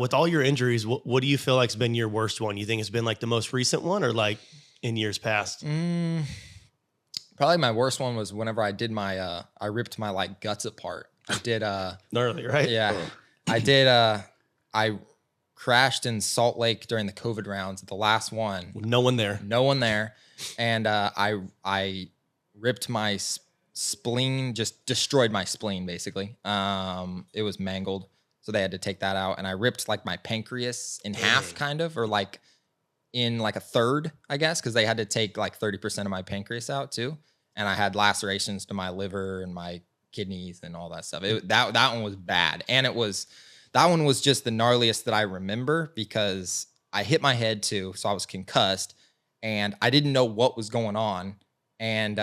With all your injuries, what do you feel like's been your worst one? You think it's been like the most recent one or like in years past? Probably my worst one was whenever I did my, I ripped my like guts apart. I did, Gnarly, right? yeah, I did, I crashed in Salt Lake during the COVID rounds, the last one. No one there. No one there. And I ripped my spleen, just destroyed my spleen, basically. It was mangled. So they had to take that out. And I ripped like my pancreas in half, kind of, or like in like a third, I guess, because they had to take like 30% of my pancreas out too. And I had lacerations to my liver and my kidneys and all that stuff. That one was bad. And that one was just the gnarliest that I remember because I hit my head too. So I was concussed and I didn't know what was going on. And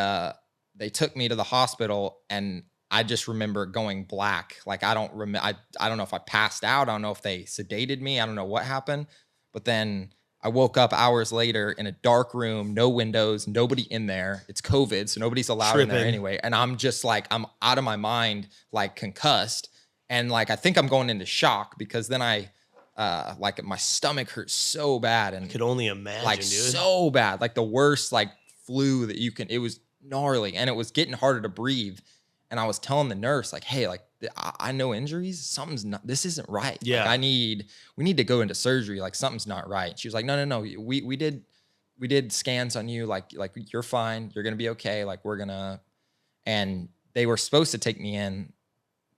they took me to the hospital and I just remember going black. Like I don't know if I passed out. I don't know if they sedated me. I don't know what happened. But then I woke up hours later in a dark room, no windows, nobody in there. It's COVID, so nobody's allowed in there anyway. And I'm just like, I'm out of my mind, like concussed. And like, I think I'm going into shock because then like my stomach hurt so bad. And could only imagine, like dude. So bad, like the worst like flu that you can, it was gnarly and it was getting harder to breathe. And I was telling the nurse like, hey, like I know injuries. This isn't right. Yeah. Like we need to go into surgery. Like something's not right. She was like, no. We did scans on you. Like you're fine. You're going to be okay. Like and they were supposed to take me in.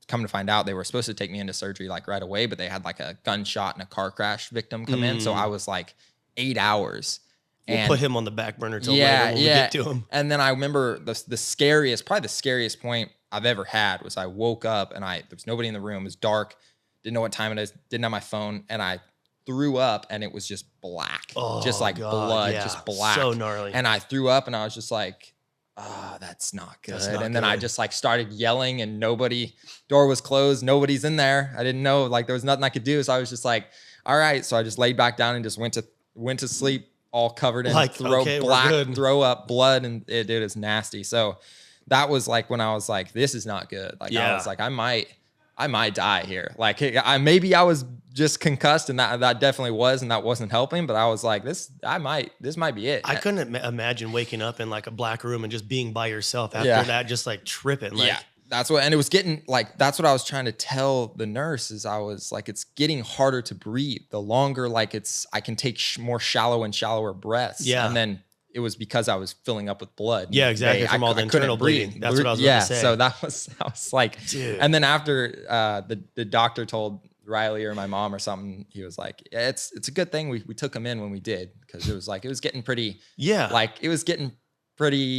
Come to find out, they were supposed to take me into surgery like right away, but they had like a gunshot and a car crash victim come in. So I was like 8 hours. We'll put him on the back burner till later when we get to him. And then I remember probably the scariest point I've ever had was I woke up and there was nobody in the room. It was dark. Didn't know what time it is. Didn't have my phone. And I threw up and it was just black. Just like blood, just black. So gnarly. And I threw up and I was just like, oh, that's not good. Then I just like started yelling and door was closed. Nobody's in there. I didn't know, like there was nothing I could do. So I was just like, all right. So I just laid back down and just went to sleep all covered in black throw up blood. And it was nasty. So that was like when I was like, this is not good. Like I was like, I might die here. Like maybe I was just concussed and that definitely was, and that wasn't helping. But I was like, this might be it. I couldn't imagine waking up in like a black room and just being by yourself after that, just like tripping. Like, and it was getting like, that's what I was trying to tell the nurse is I was like, it's getting harder to breathe the longer, like I can take more shallow and shallower breaths. Yeah. And then it was because I was filling up with blood. Yeah, exactly. From all the internal bleeding. That's what I was going to say. So I was like, dude. And then after the doctor told Riley or my mom or something, he was like, yeah, it's a good thing we took him in when we did, because it was getting pretty,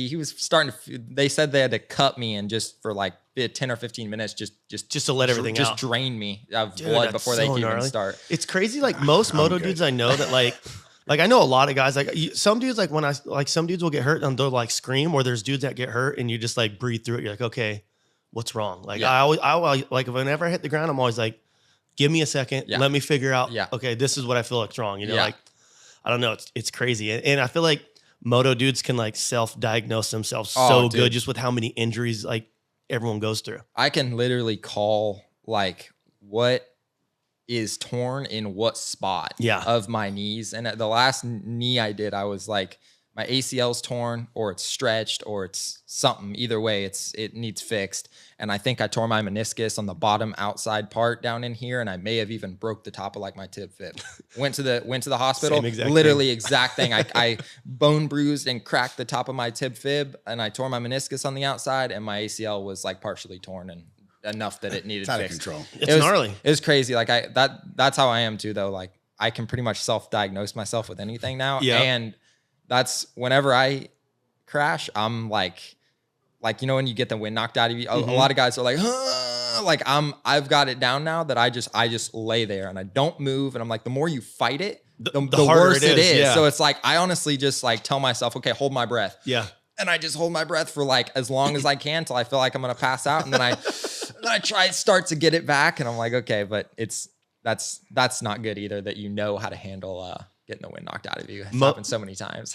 he was starting to, they said they had to cut me and just for like 10 or 15 minutes, just to let everything out. Just drain me of blood before they could even start. It's crazy. Like most moto dudes I know that like I know a lot of guys, like some dudes, like some dudes will get hurt and they'll like scream, or there's dudes that get hurt and you just like breathe through it. You're like, okay, what's wrong? Like I always like whenever I hit the ground, I'm always like, give me a second. Yeah. Let me figure out. Yeah. Okay, this is what I feel like wrong. You know, like I don't know. It's crazy, and I feel like moto dudes can like self-diagnose themselves good just with how many injuries like everyone goes through. I can literally call like what is torn in what spot of my knees. And at the last knee I did, I was like, my ACL's torn, or it's stretched, or it's something. Either way, it needs fixed. And I think I tore my meniscus on the bottom outside part down in here, and I may have even broke the top of like my tib fib. Went to the hospital. Exact thing. I bone bruised and cracked the top of my tib fib, and I tore my meniscus on the outside, and my ACL was like partially torn and enough that it needed fixed. Out of control. It's gnarly. It was crazy. Like that's how I am too, though. Like I can pretty much self-diagnose myself with anything now. Yeah. And that's whenever I crash, I'm like, you know, when you get the wind knocked out of you, a lot of guys are like, like I've got it down now that I just lay there and I don't move. And I'm like, the more you fight it, the worse it is. Yeah. So it's like, I honestly just like tell myself, okay, hold my breath. Yeah. And I just hold my breath for like as long as I can till I feel like I'm going to pass out. And then I start to get it back. And I'm like, okay, but that's not good either, that you know how to handle, getting the wind knocked out of you. It's happened so many times.